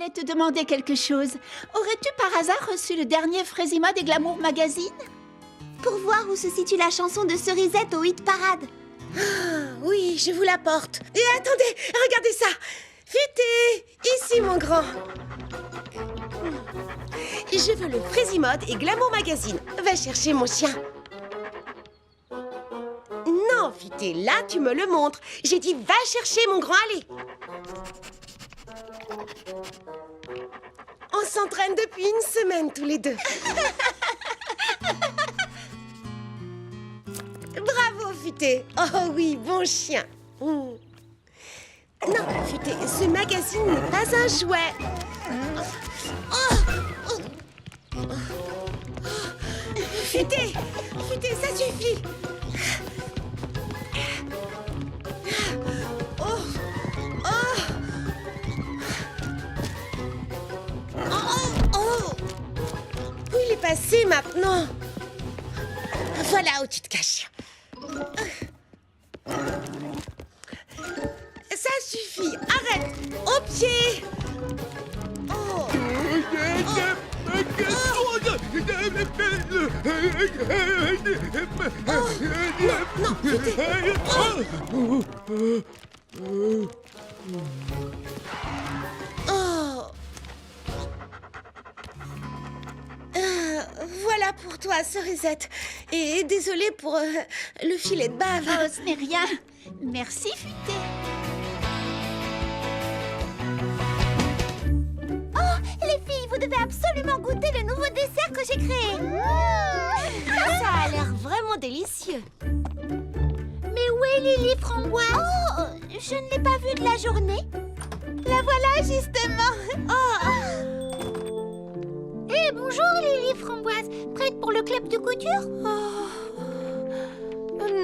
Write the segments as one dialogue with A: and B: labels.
A: voulais te demander quelque chose. Aurais-tu par hasard reçu le dernier Fraisimode et Glamour Magazine?
B: Pour voir où se situe la chanson de Cerisette au hit parade.
C: Ah, oui, je vous l'apporte. Et attendez, regardez ça. Futé, ici mon grand. Je veux le Fraisimode et Glamour Magazine. Va chercher mon chien. Non, Futé, là tu me le montres. J'ai dit va chercher mon grand, allez. On s'entraîne depuis une semaine tous les deux. Bravo, Futé. Oh oui, bon chien. Non, Futé, ce magazine n'est pas un jouet. Futé, Futé, ça suffit. Où il est passé maintenant? Voilà où tu te caches. Ça suffit, arrête. Au pied. Oh. Non, Futé. Voilà pour toi, Cerisette. Et désolée pour le filet de bave.
A: Oh, ce n'est rien. Merci, Futé.
B: Oh, les filles, vous devez absolument goûter le nouveau dessert que j'ai créé.
C: Ça a l'air vraiment délicieux.
B: Mais où est Lily Framboise? Oh, je ne l'ai pas vue de la journée. La voilà, justement. Eh, bonjour Lily Framboise. Prête pour le club de couture?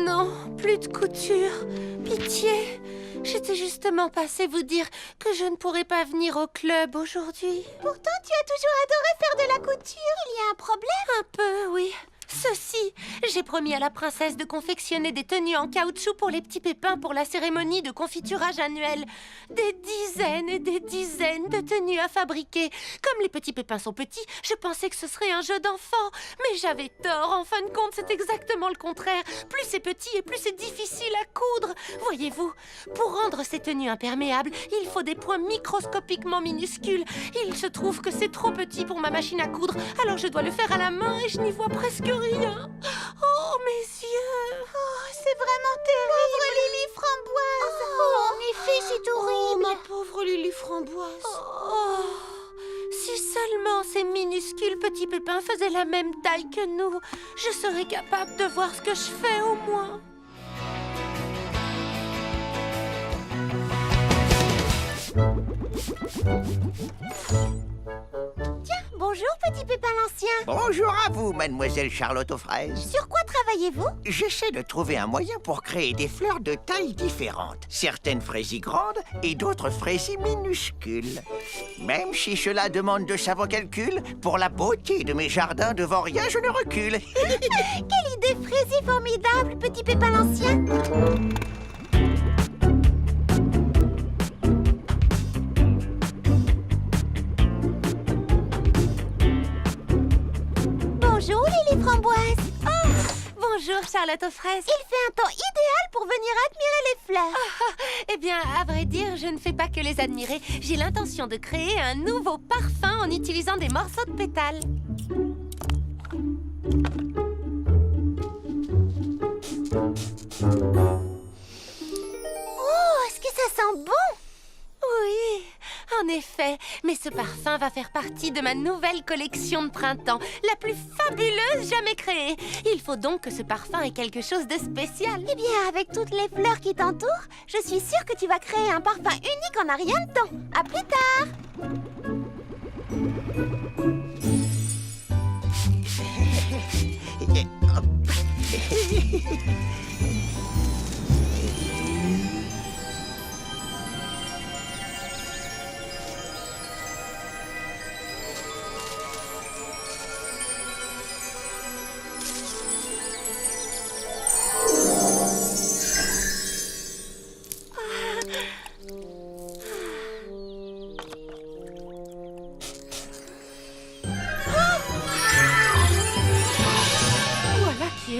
C: Non, plus de couture. Pitié. J'étais justement passée vous dire que je ne pourrais pas venir au club aujourd'hui.
B: Pourtant, tu as toujours adoré faire de la couture. Il y a un problème?
C: Un peu, oui. Ceci, j'ai promis à la princesse de confectionner des tenues en caoutchouc pour les petits pépins pour la cérémonie de confiturage annuelle. Des dizaines et des dizaines de tenues à fabriquer. Comme les petits pépins sont petits, je pensais que ce serait un jeu d'enfant. Mais j'avais tort, en fin de compte, c'est exactement le contraire. Plus c'est petit et plus c'est difficile à coudre. Voyez-vous, pour rendre ces tenues imperméables, il faut des points microscopiquement minuscules. Il se trouve que c'est trop petit pour ma machine à coudre, alors je dois le faire à la main et je n'y vois presque rien. Oh, mes yeux!
B: Oh, c'est vraiment terrible! Pauvre Lily Framboise! Oh, en effet, c'est horrible!
C: Oh, ma pauvre Lily Framboise! Oh, si seulement ces minuscules petits pépins faisaient la même taille que nous, je serais capable de voir ce que je fais au moins.
B: Tiens, bonjour, petit pépin l'ancien!
D: Bonjour à vous, mademoiselle Charlotte aux fraises.
B: Sur quoi travaillez-vous?
D: J'essaie de trouver un moyen pour créer des fleurs de tailles différentes. Certaines fraisies grandes et d'autres fraisies minuscules. Même si cela demande de savants calculs, pour la beauté de mes jardins devant rien, je ne recule.
B: Quelle idée fraisier formidable, petit pépin l'ancien! Bonjour Lily Framboise.
C: Oh, bonjour Charlotte aux fraises.
B: Il fait un temps idéal pour venir admirer les fleurs.
C: Eh bien, à vrai dire, je ne fais pas que les admirer. J'ai l'intention de créer un nouveau parfum en utilisant des morceaux de pétales.
B: Oh, est-ce que ça sent bon?
C: Oui, en effet. Mais ce parfum va faire partie de ma nouvelle collection de printemps, la plus fabuleuse jamais créée. Il faut donc que ce parfum ait quelque chose de spécial.
B: Eh bien, avec toutes les fleurs qui t'entourent, je suis sûre que tu vas créer un parfum unique en un rien de temps. À plus tard!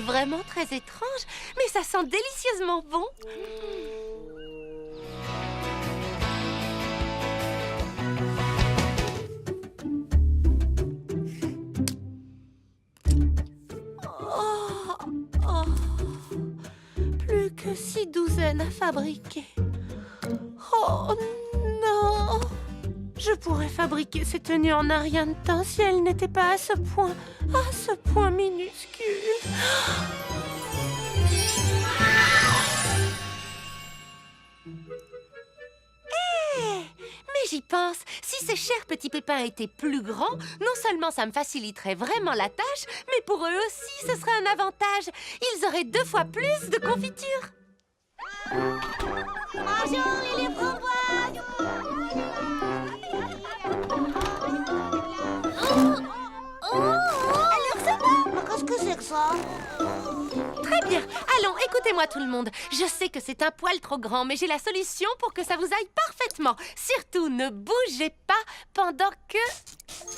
C: C'est vraiment très étrange, mais ça sent délicieusement bon. Plus que 6 douzaines à fabriquer. Oh non! Je pourrais fabriquer ces tenues en un rien de temps si elles n'étaient pas à ce point minuscule. Mais j'y pense, si ces chers petits pépins étaient plus grands, non seulement ça me faciliterait vraiment la tâche, mais pour eux aussi ce serait un avantage. Ils auraient 2 fois plus de confiture.
B: Bonjour, Lily Framboise. Alors ça va? Mais qu'est-ce que c'est que ça?
C: Très bien, allons, écoutez-moi tout le monde. Je sais que c'est un poil trop grand, mais j'ai la solution pour que ça vous aille parfaitement. Surtout, ne bougez pas pendant que...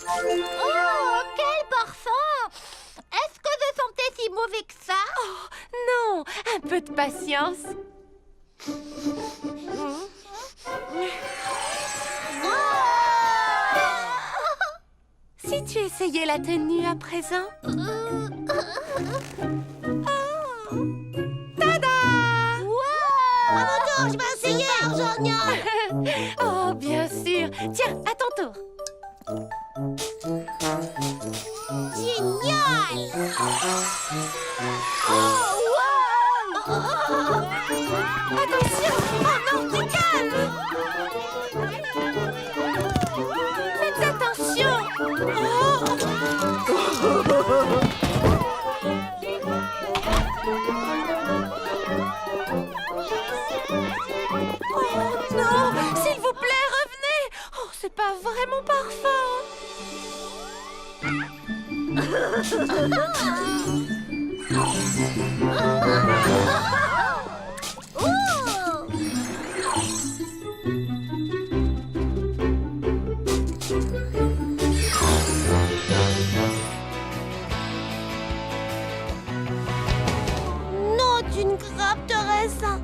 B: Oh, quel parfum! Est-ce que je sentais si mauvais que ça?
C: Oh, non, un peu de patience. Si tu essayais la tenue à présent... Tada!
B: À mon tour, je vais essayer, Génial!
C: Oh, bien sûr. Tiens, à ton tour.
B: Génial!
C: Attention! Oh non, du calme! Faites attention! Oh non! S'il vous plaît, revenez! Oh, c'est pas vraiment parfum!
B: Non, d'une grappe de raisin.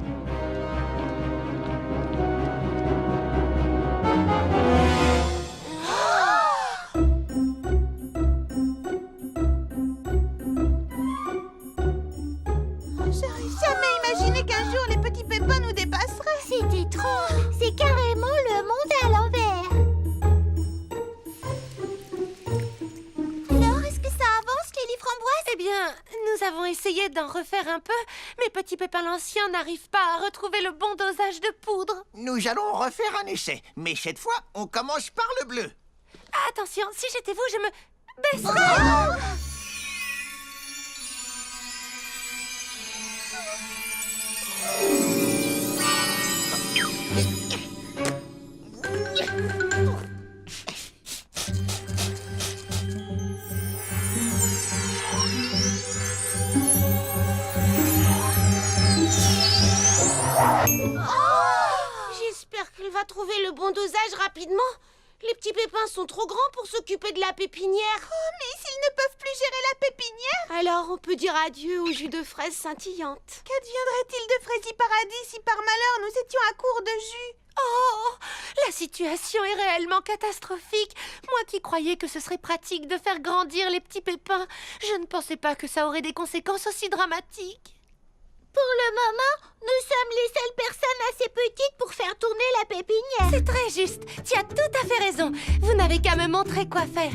A: J'aurais jamais imaginé qu'un jour les petits pépins nous dépasseraient.
B: C'est étrange. C'est carrément le monde à l'envers. Alors, est-ce que ça avance, Lily Framboise?
C: Eh bien, nous avons essayé d'en refaire un peu, mais Petit Pépin l'Ancien n'arrive pas à retrouver le bon dosage de poudre.
D: Nous allons refaire un essai, mais cette fois, on commence par le bleu.
C: Attention, si j'étais vous, je me baisserais.
B: J'espère qu'il va trouver le bon dosage rapidement. Les petits pépins sont trop grands pour s'occuper de la pépinière.
A: Oh, mais s'ils ne peuvent plus gérer la pépinière,
B: Alors, on peut dire adieu au jus de fraises scintillantes.
A: qu'adviendrait-il de Fraisi Paradis si par malheur nous étions à court de jus?
C: Oh, la situation est réellement catastrophique. Moi qui croyais que ce serait pratique de faire grandir les petits pépins, je ne pensais pas que ça aurait des conséquences aussi dramatiques.
B: Pour le moment, nous sommes les seules personnes assez petites pour faire tourner la pépinière.
C: C'est très juste. Tu as tout à fait raison. Vous n'avez qu'à me montrer quoi faire.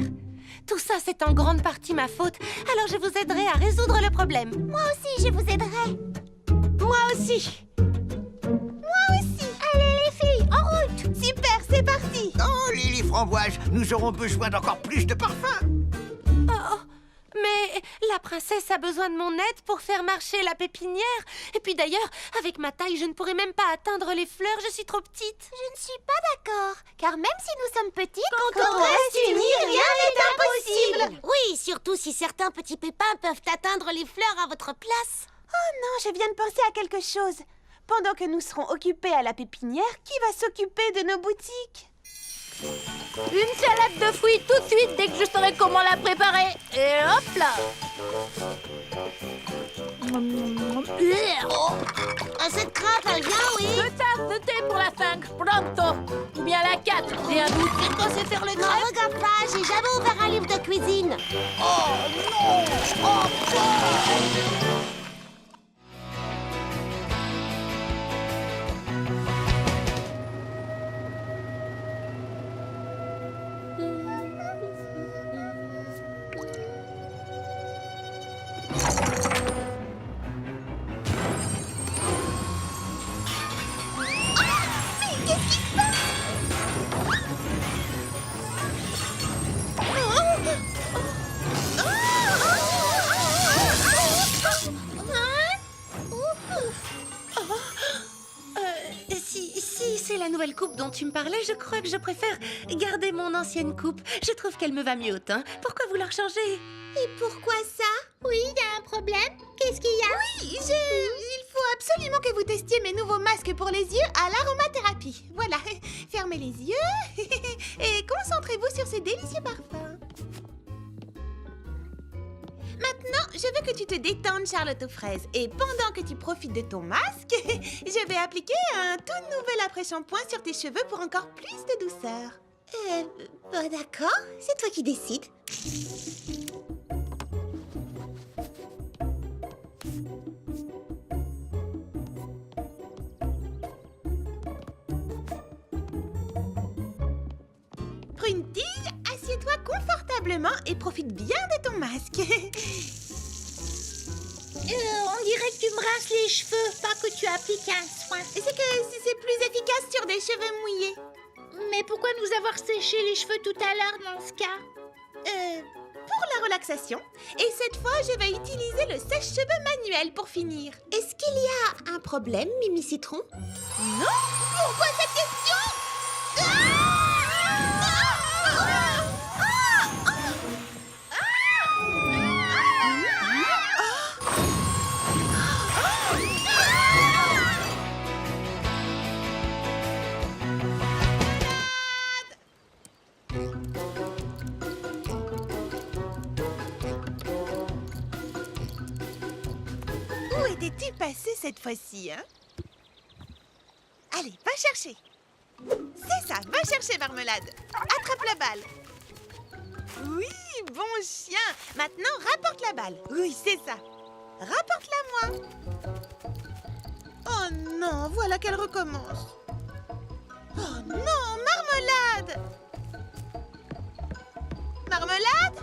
C: Tout ça, c'est en grande partie ma faute. Alors je vous aiderai à résoudre le problème.
B: Moi aussi, je vous aiderai.
A: Moi aussi.
B: Moi aussi. Allez, les filles, en route.
A: Super, c'est parti.
D: Oh, Lily Framboise, nous aurons besoin d'encore plus de parfum.
C: Oh, mais la princesse a besoin de mon aide pour faire marcher la pépinière. Et puis d'ailleurs, avec ma taille, je ne pourrais même pas atteindre les fleurs. Je suis trop petite.
B: Je ne suis pas d'accord. Car même si nous sommes petites,
A: Quand on reste unis, rien n'est impossible.
B: Oui, surtout si certains petits pépins peuvent atteindre les fleurs à votre place.
A: Oh non, je viens de penser à quelque chose. Pendant que nous serons occupés à la pépinière, qui va s'occuper de nos boutiques?
B: Une salade de fruits tout de suite dès que je saurai comment la préparer. Et hop là! Cette crape, elle vient, oui.
E: 2 tasses de thé pour la 5, pronto. Ou bien la 4, j'ai un doute.
B: C'est quoi, c'est faire les crêpes? Non, regarde pas, j'ai jamais ouvert un livre de cuisine.
C: Si c'est la nouvelle coupe dont tu me parlais, je crois que je préfère garder mon ancienne coupe. Je trouve qu'elle me va mieux au teint. Pourquoi vouloir changer?
B: Et pourquoi ça? Oui, il y a un problème. Qu'est-ce qu'il y a?
A: Oui, il faut absolument que vous testiez mes nouveaux masques pour les yeux à l'aromathérapie. Voilà, fermez les yeux et concentrez-vous sur ces délicieux parfums. Maintenant, je veux que tu te détendes, Charlotte aux fraises. Et pendant que tu profites de ton masque, je vais appliquer un tout nouvel après-shampoing sur tes cheveux pour encore plus de douceur.
B: D'accord, c'est toi qui décides.
A: Prunty, assieds-toi confortablement et profite bien de ton masque.
B: On dirait que tu me rinces les cheveux, pas que tu appliques un soin.
A: C'est que c'est plus efficace sur des cheveux mouillés.
B: Mais pourquoi nous avoir séché les cheveux tout à l'heure dans ce cas?
A: Pour la relaxation. Et cette fois, je vais utiliser le sèche-cheveux manuel pour finir.
B: Est-ce qu'il y a un problème, Mimi Citron?
A: Non? Pourquoi cette question? Où étais-tu passé cette fois-ci, hein? Allez, va chercher. C'est ça, va chercher, Marmelade. Attrape la balle. Oui, bon chien. Maintenant, rapporte la balle. Oui, c'est ça. Rapporte-la-moi. Oh non, voilà qu'elle recommence. Oh non, Marmelade. Marmelade?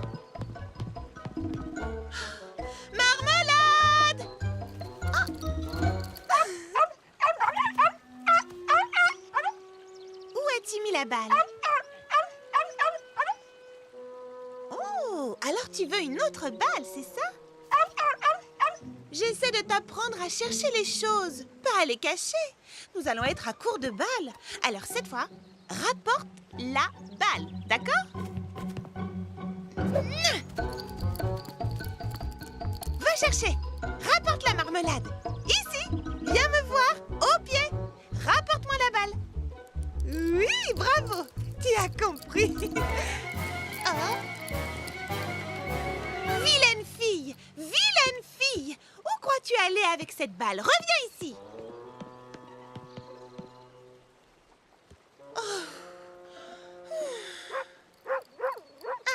A: Marmelade! Où as-tu mis la balle? Oh, alors tu veux une autre balle, c'est ça? J'essaie de t'apprendre à chercher les choses, pas à les cacher. Nous allons être à court de balles. Alors cette fois, rapporte la balle, d'accord? Va chercher. Rapporte la marmelade. Ici. Viens me voir. Au pied. Rapporte-moi la balle. Oui, bravo. Tu as compris. Oh. Vilaine fille. Vilaine fille. Où crois-tu aller avec cette balle? Reviens ici. Oh.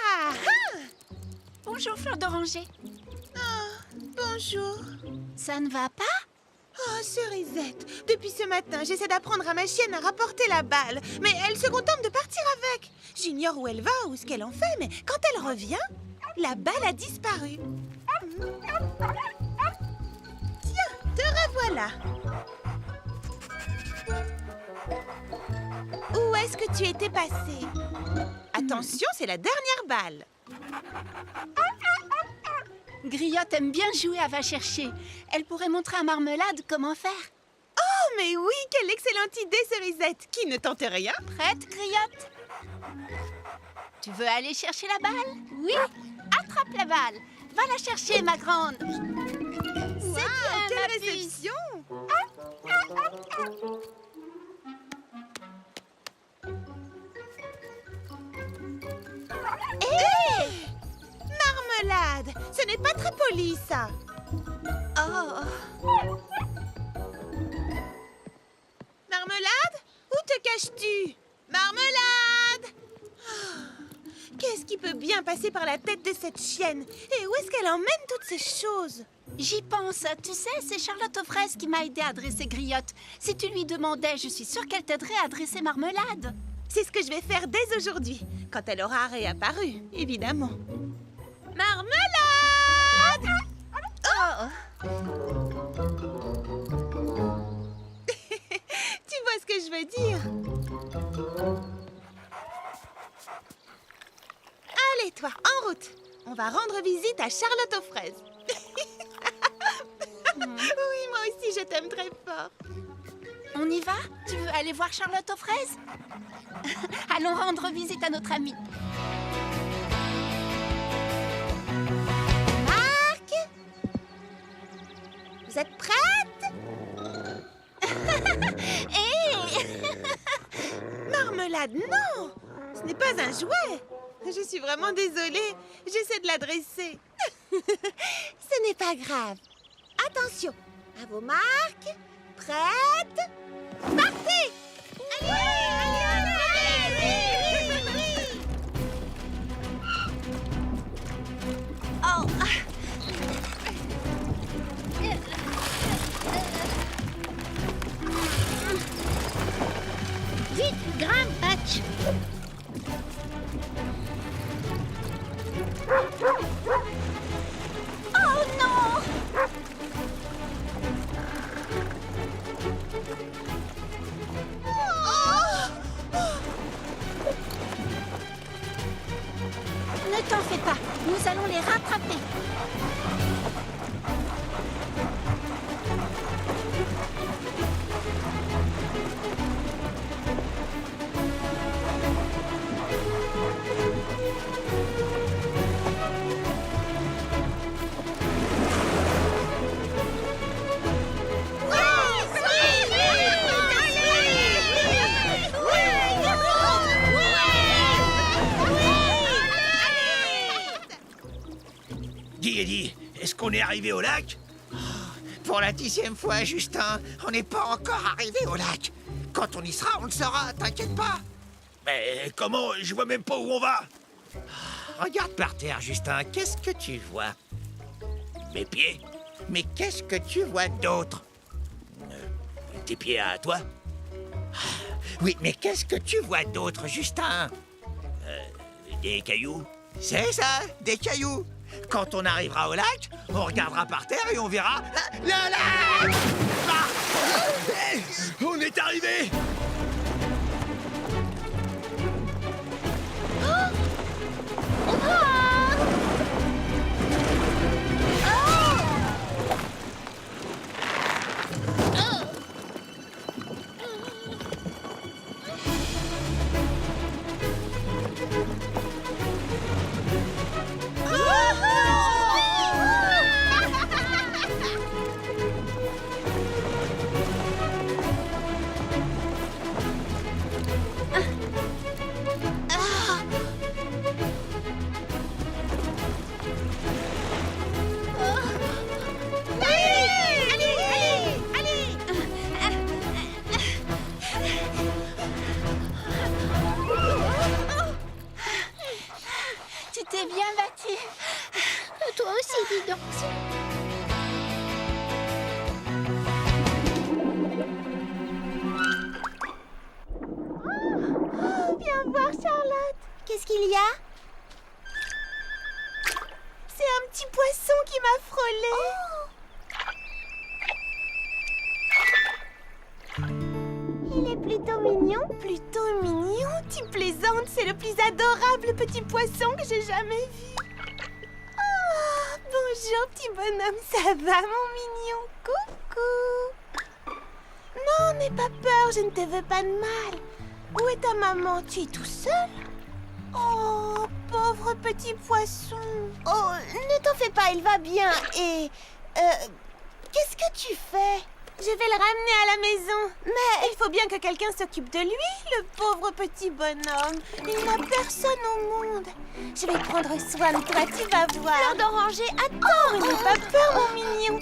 A: Ah ah.
E: Bonjour, fleur d'oranger.
A: Bonjour.
E: Ça ne va pas?
A: Oh, Cerisette, depuis ce matin, j'essaie d'apprendre à ma chienne à rapporter la balle, mais elle se contente de partir avec. J'ignore où elle va ou ce qu'elle en fait, mais quand elle revient, la balle a disparu. Tiens, te revoilà. Où est-ce que tu étais passé? Attention, c'est la dernière balle.
E: Griotte aime bien jouer à va chercher. Elle pourrait montrer à Marmelade comment faire.
A: Oh, mais oui, quelle excellente idée, Cerisette. Qui ne tente rien?
E: Prête, Griotte? Tu veux aller chercher la balle? Oui. Attrape la balle. Va la chercher, ma grande.
A: Wow, quelle réception! Hé! Marmelade! Ce n'est pas très poli, ça!
E: Oh,
A: Marmelade, où te caches-tu? Marmelade! Qu'est-ce qui peut bien passer par la tête de cette chienne? Et où est-ce qu'elle emmène toutes ces choses?
E: J'y pense. Tu sais, c'est Charlotte aux fraises qui m'a aidé à dresser Griotte. Si tu lui demandais, je suis sûre qu'elle t'aiderait à dresser Marmelade.
A: C'est ce que je vais faire dès aujourd'hui, quand elle aura réapparu, évidemment. Marmelade!
E: Oh!
A: Tu vois ce que je veux dire? Allez, toi, en route. On va rendre visite à Charlotte aux fraises. Oui, moi aussi, je t'aime très fort.
E: On y va? Tu veux aller voir Charlotte aux fraises? Allons rendre visite à notre amie.
A: Marc? Vous êtes prête? Marmelade, non! Ce n'est pas un jouet. Je suis vraiment désolée. J'essaie de la dresser. Ce n'est pas grave. Attention, à vos marques. Prête? Partez!
E: Oh!
B: Vite, grimpe, Patch.
E: Oh non! Ne t'en fais pas, nous allons les rattraper.
F: Dis, Eddie, est-ce qu'on est arrivé au lac?
D: Pour la 10e fois, Justin, on n'est pas encore arrivé au lac. Quand on y sera, on le saura, t'inquiète pas.
F: Mais comment? Je vois même pas où on va.
D: Regarde par terre, Justin, qu'est-ce que tu vois?
F: Mes pieds?
D: Mais qu'est-ce que tu vois d'autre?
F: Tes pieds à toi?
D: Oui, mais qu'est-ce que tu vois d'autre, Justin?
F: Des cailloux?
D: C'est ça, des cailloux. Quand on arrivera au lac, on regardera par terre et on verra le lac.
F: Hey, on est arrivé!
E: Tu t'es bien battue.
B: Toi aussi, dis donc.
A: Viens voir, Charlotte.
B: Qu'est-ce qu'il y a?
A: C'est un petit poisson qui m'a frôlé. Il est plutôt mignon. Plutôt mignon? Tu plaisantes, c'est le plus adorable petit poisson que j'ai jamais vu. Oh, bonjour, petit bonhomme, ça va, mon mignon? Coucou. Non, n'aie pas peur, je ne te veux pas de mal. Où est ta maman? Tu es tout seul? Oh, pauvre petit poisson. Oh, ne t'en fais pas, il va bien. Et... qu'est-ce que tu fais? Je vais le ramener à la maison. Mais il faut bien que quelqu'un s'occupe de lui, le pauvre petit bonhomme. Il n'a personne au monde. Je vais prendre soin de toi, tu vas voir.
B: Fleur d'oranger, attends.
A: Oh, n'aie pas peur, mon mignon.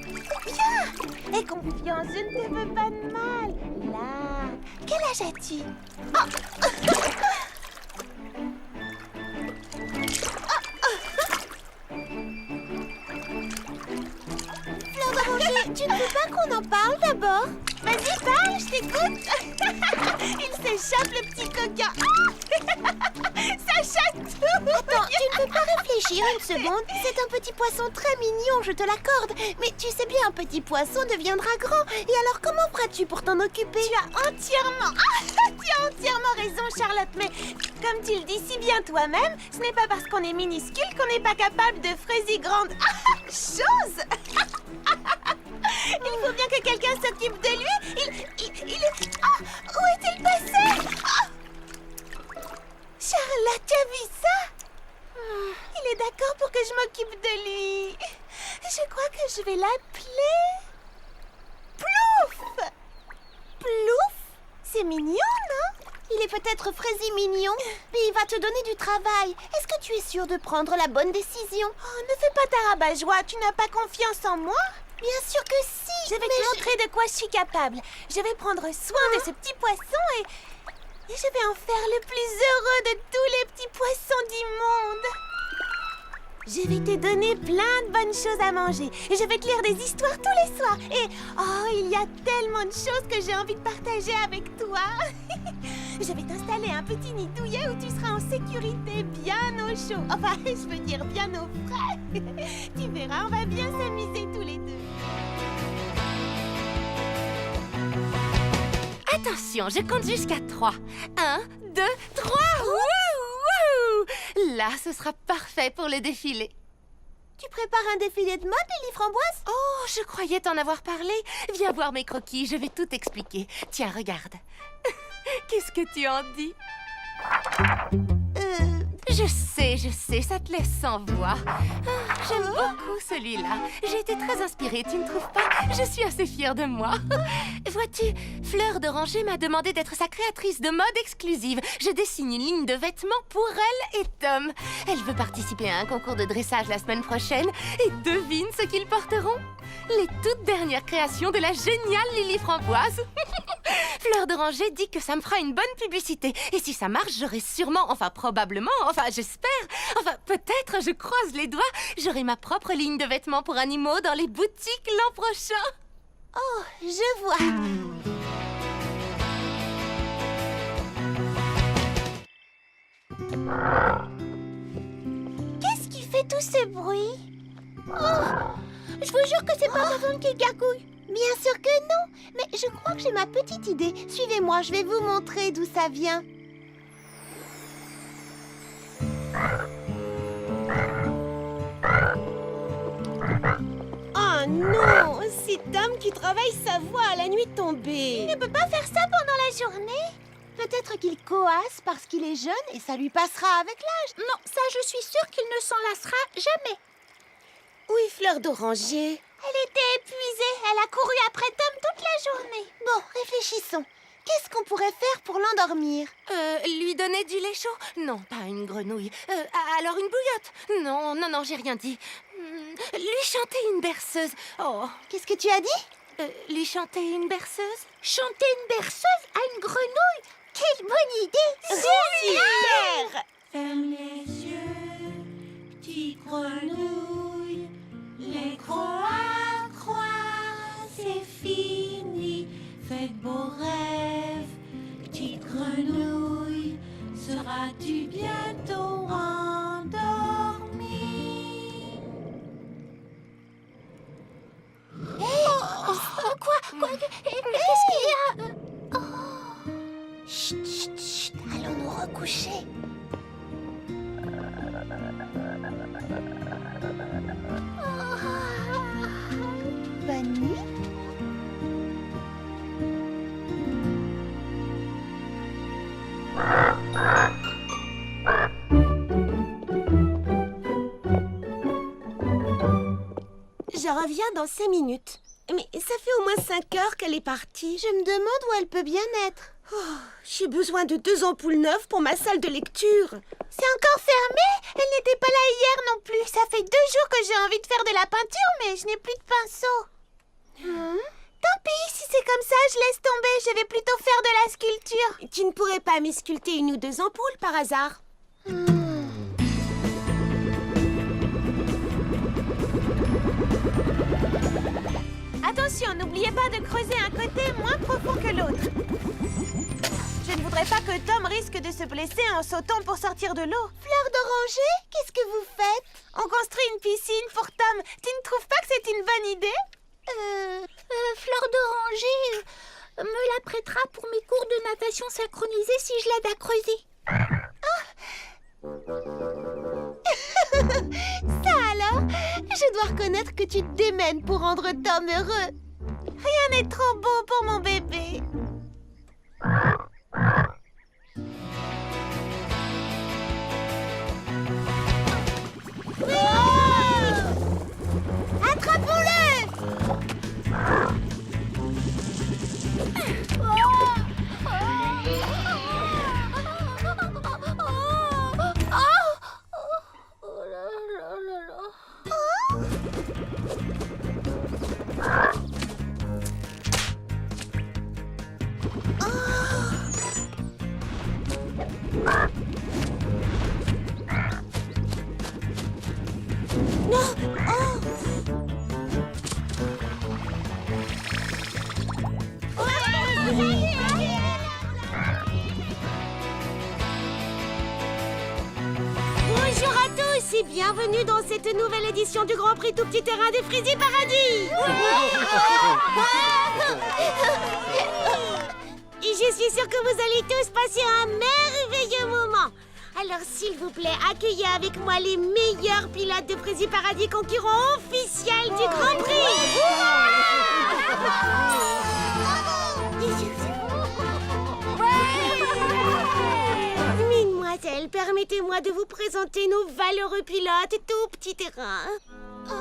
A: Viens. Aie confiance, je ne te veux pas de mal. Là. Quel âge as-tu?
B: Fleur d'oranger, tu ne veux pas qu'on en parle d'abord?
A: Vas-y, parle, je t'écoute. Il s'échappe, le petit coquin. Ça chatouille.
B: Attends, tu ne peux pas réfléchir une seconde. C'est un petit poisson très mignon, je te l'accorde. Mais tu sais bien, un petit poisson deviendra grand. Et alors, comment feras-tu pour t'en occuper?
A: Tu as entièrement raison, Charlotte. Mais comme tu le dis si bien toi-même, ce n'est pas parce qu'on est minuscule qu'on n'est pas capable de fraiser grande chose. Il faut bien que quelqu'un s'occupe de lui. Où est-il passé? Charlotte, tu as vu ça? Il est d'accord pour que je m'occupe de lui. Je crois que je vais l'appeler Plouf. Plouf? C'est mignon, non?
B: Il est peut-être fraisi mignon, mais il va te donner du travail. Est-ce que tu es sûre de prendre la bonne décision?
A: Oh, ne fais pas ta rabat-joie. Tu n'as pas confiance en moi?
B: Bien sûr que si.
A: Je vais te montrer de quoi je suis capable. Je vais prendre soin de ce petit poisson et je vais en faire le plus heureux de tous les petits poissons du monde. Je vais te donner plein de bonnes choses à manger. Et je vais te lire des histoires tous les soirs. Et oh, il y a tellement de choses que j'ai envie de partager avec toi. Je vais t'installer un petit nid douillet où tu seras en sécurité, bien au chaud. Enfin, je veux dire bien au frais. Tu verras, on va bien s'amuser tous les deux.
C: Attention, je compte jusqu'à 3. 1, 2, 3. Wouhou! Là, ce sera parfait pour le défilé.
B: Tu prépares un défilé de mode, Lily Framboise?
C: Oh, je croyais t'en avoir parlé. Viens voir mes croquis, je vais tout expliquer. Tiens, regarde. Qu'est-ce que tu en dis? Je sais, ça te laisse sans voix. J'aime beaucoup celui-là. J'ai été très inspirée, tu ne trouves pas? Je suis assez fière de moi. Vois-tu, Fleur d'Oranger m'a demandé d'être sa créatrice de mode exclusive. Je dessine une ligne de vêtements pour elle et Tom. Elle veut participer à un concours de dressage la semaine prochaine. Et devine ce qu'ils porteront? Les toutes dernières créations de la géniale Lily Framboise. Fleur d'Oranger dit que ça me fera une bonne publicité. Et si ça marche, j'aurai sûrement, enfin probablement, enfin j'espère, enfin peut-être, je croise les doigts, j'aurai ma propre ligne de vêtements pour animaux dans les boutiques l'an prochain.
B: Oh, je vois. Qu'est-ce qui fait tous ces bruits? Oh, je vous jure que c'est pas ma femme qui gargouille. Bien sûr que non, mais je crois que j'ai ma petite idée. Suivez-moi, je vais vous montrer d'où ça vient.
A: Oh non, c'est Tom qui travaille sa voix à la nuit tombée.
B: Il ne peut pas faire ça pendant la journée. Peut-être qu'il coasse parce qu'il est jeune et ça lui passera avec l'âge. Non, ça je suis sûre qu'il ne s'en lassera jamais.
A: Oui, Fleur d'Oranger.
B: Elle était épuisée, elle a couru après Tom toute la journée. Bon, réfléchissons. Qu'est-ce qu'on pourrait faire pour l'endormir?
C: Lui donner du lait chaud? Non, pas une grenouille. Alors une bouillotte? Non, j'ai rien dit. Lui chanter une berceuse. Oh,
B: Qu'est-ce que tu as dit?
C: lui chanter une berceuse?
B: Chanter une berceuse à une grenouille? Quelle bonne idée! Super!
G: Ferme les yeux, petite grenouille. Les croix, c'est fini. Fais de beaux rêves, petite grenouille. Seras-tu bientôt endormie?
B: Quoi? Qu'est-ce qu'il y a? Oh. Chut, chut, chut, allons nous recoucher. Bonne nuit.
A: Je reviens dans 5 minutes.
B: Mais ça fait au moins 5 heures qu'elle est partie. Je me demande où elle peut bien être. Oh, j'ai besoin de 2 ampoules neuves pour ma salle de lecture. C'est encore fermé? Elle n'était pas là hier non plus. Ça fait 2 jours que j'ai envie de faire de la peinture, mais je n'ai plus de pinceau. Tant pis, si c'est comme ça, je laisse tomber. Je vais plutôt faire de la sculpture. Tu ne pourrais pas m'esculpter 1 ou 2 ampoules par hasard?
A: Attention, n'oubliez pas de creuser un côté moins profond que l'autre. Je ne voudrais pas que Tom risque de se blesser en sautant pour sortir de l'eau.
B: Fleur d'oranger, qu'est-ce que vous faites?
A: On construit une piscine pour Tom. Tu ne trouves pas que c'est une bonne idée?
B: Fleur d'oranger me la prêtera pour mes cours de natation synchronisés si je l'aide à creuser. Ça alors? Je dois reconnaître que tu te démènes pour rendre Tom heureux.
A: Rien n'est trop beau pour mon bébé.
B: Attrapons-le! Bonjour à tous et bienvenue dans cette nouvelle édition du Grand Prix Tout Petit Terrain des Frézy Paradis. Et je suis sûre que vous allez tous passer un merveilleux moment. Alors s'il vous plaît, accueillez avec moi les meilleurs pilotes de Frézy Paradis concurrents officiels du Grand Prix. Mesdemoiselles, permettez-moi de vous présenter nos valeureux pilotes Tout Petit Terrain.
A: Oh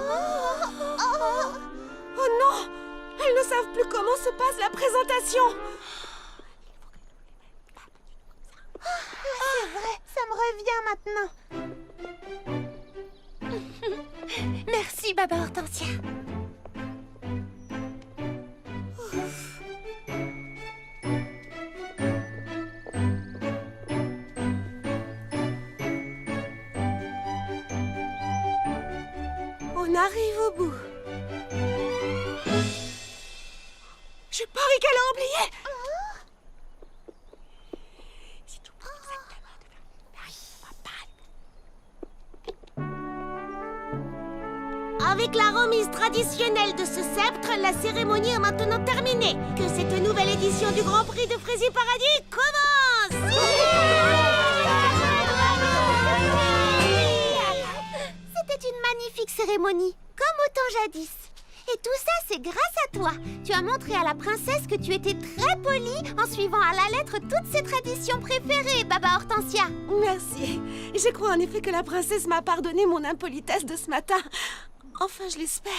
A: non! Elles ne savent plus comment se passe la présentation.
B: C'est vrai, ça me revient maintenant.
C: Merci, Baba Hortensia.
A: On arrive au bout. Je parie qu'elle a oublié.
B: Avec la remise traditionnelle de ce sceptre, la cérémonie est maintenant terminée. Que cette nouvelle édition du Grand Prix de Frézy Paradis commence. C'était une magnifique cérémonie, comme au temps jadis. Et tout ça, c'est grâce à toi. Tu as montré à la princesse que tu étais très polie en suivant à la lettre toutes ses traditions préférées, Baba Hortensia.
A: Merci. Je crois en effet que la princesse m'a pardonné mon impolitesse de ce matin. Enfin, je l'espère.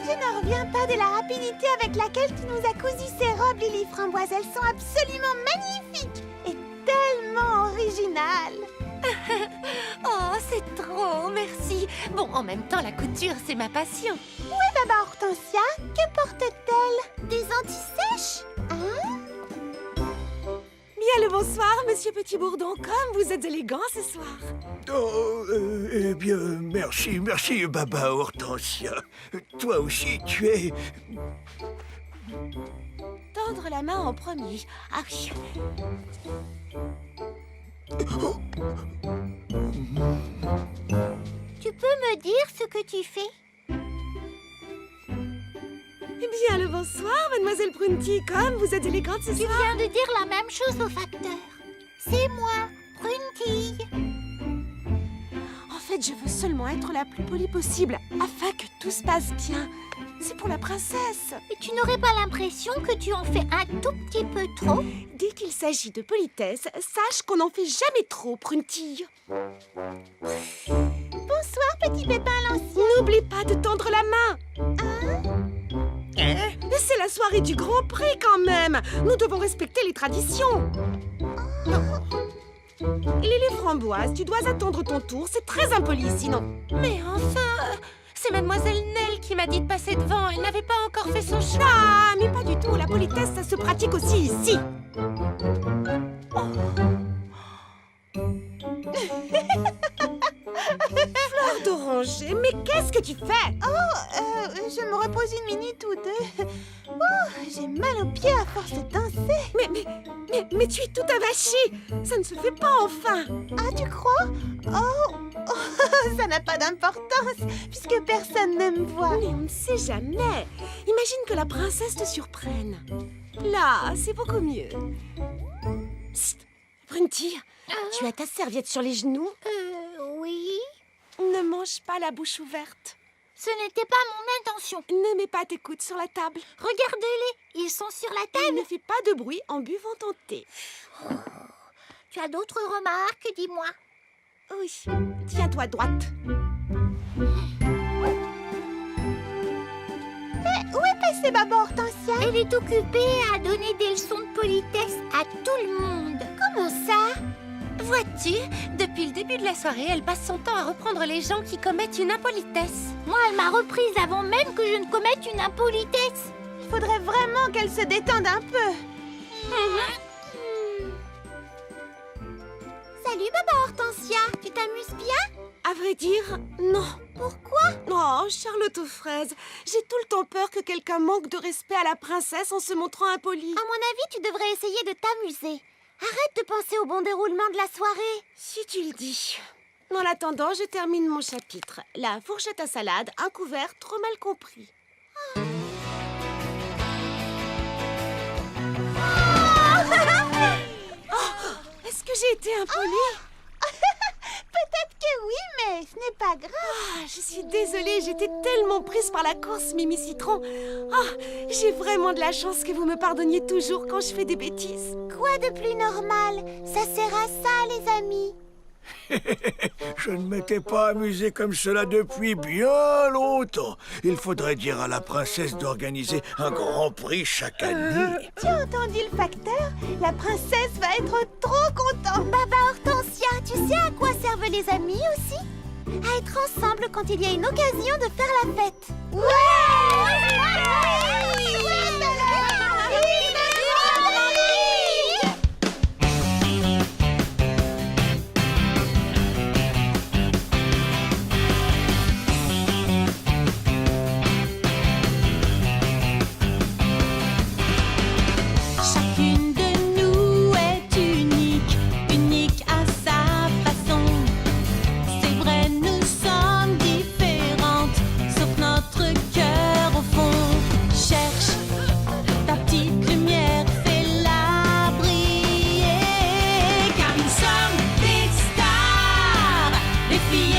B: Je n'en reviens pas de la rapidité avec laquelle tu nous as cousu ces robes, Lily Framboise. Elles sont absolument magnifiques et tellement originales.
C: Oh, c'est trop, merci. Bon, en même temps, la couture, c'est ma passion.
B: Où est Baba Hortensia? Que porte-t-elle? Des anti-sèches? Hein?
A: Bien le bonsoir, monsieur Petit Bourdon. Comme vous êtes élégant ce soir.
F: Oh, eh bien, merci, Baba Hortensia. Toi aussi, tu es...
A: Tendre la main en premier. Ah oui.
B: Tu peux me dire ce que tu fais?
A: Bien le bonsoir, mademoiselle Prunty. Comme vous êtes élégante ce
B: Tu
A: soir.
B: viens de dire la même chose au facteur. C'est moi, Prunty.
A: En fait,
B: fait, je veux seulement être la plus polie possible, afin que tout se passe bien. C'est pour la princesse.
E: Et tu n'aurais pas l'impression que tu en fais un tout petit peu trop?
B: Dès qu'il s'agit de politesse, sache qu'on n'en fait jamais trop, Pruntille.
A: Bonsoir, petit pépin l'ancien.
B: N'oublie pas de tendre la main. C'est la soirée du Grand Prix quand même. Nous devons respecter les traditions. Lily Framboise, tu dois attendre ton tour. C'est très impoli sinon.
C: Mais enfin, c'est Mademoiselle Nell qui m'a dit de passer devant. Elle n'avait pas encore fait son choix.
B: Ah, mais pas du tout. La politesse, ça se pratique aussi ici. Fleur d'oranger, mais qu'est-ce que tu fais?
A: Je me repose une minute ou deux. Oh, j'ai mal aux pieds à force de danser.
B: Mais tu es tout avachi. Ça ne se fait pas enfin.
A: Ah, tu crois? Oh, ça n'a pas d'importance, puisque personne ne me voit.
B: Mais on ne sait jamais. Imagine que la princesse te surprenne. Là, c'est beaucoup mieux. Psst, Prunty, tu as ta serviette sur les genoux?
E: Oui.
B: Ne mange pas la bouche ouverte.
E: Ce n'était pas mon intention.
B: Ne mets pas tes coudes sur la table.
E: Regardez-les, ils sont sur la
B: Et
E: table.
B: ne fais pas de bruit en buvant ton thé.
E: Tu as d'autres remarques, dis-moi.
B: Oui, tiens-toi droite.
A: Où est passée maman Hortensia?
E: Elle est occupée à donner des leçons de politesse à tout le monde. Comment ça?
C: Vois-tu, depuis le début de la soirée, elle passe son temps à reprendre les gens qui commettent une impolitesse.
E: Moi, elle m'a reprise avant même que je ne commette une impolitesse.
A: Il faudrait vraiment qu'elle se détende un peu.
E: Salut, Baba Hortensia. Tu t'amuses bien?
B: À vrai dire, non.
E: Pourquoi?
B: Oh, Charlotte aux fraises, j'ai tout le temps peur que quelqu'un manque de respect à la princesse en se montrant impoli.
E: À mon avis, tu devrais essayer de t'amuser. Arrête de penser au bon déroulement de la soirée.
B: Si tu le dis. En attendant, je termine mon chapitre. La fourchette à salade, un couvert trop mal compris. Est-ce que j'ai été impolie?
A: Peut-être que oui, mais ce n'est pas grave.
B: Ah, je suis désolée, j'étais tellement prise par la course, Mimi Citron. Ah, j'ai vraiment de la chance que vous me pardonniez toujours quand je fais des bêtises.
E: Quoi de plus normal? Ça sert à ça, les amis.
F: Je ne m'étais pas amusé comme cela depuis bien longtemps. Il faudrait dire à la princesse d'organiser un grand prix chaque année.
A: Tu as entendu le facteur? La princesse va être trop contente.
E: Baba Hortensia, tu sais à quoi servent les amis aussi? À être ensemble quand il y a une occasion de faire la fête.
G: Chacune de nous est unique, unique à sa façon. C'est vrai, nous sommes différentes, sauf notre cœur au fond. Cherche ta petite lumière, fais-la briller, car nous sommes des stars, des filles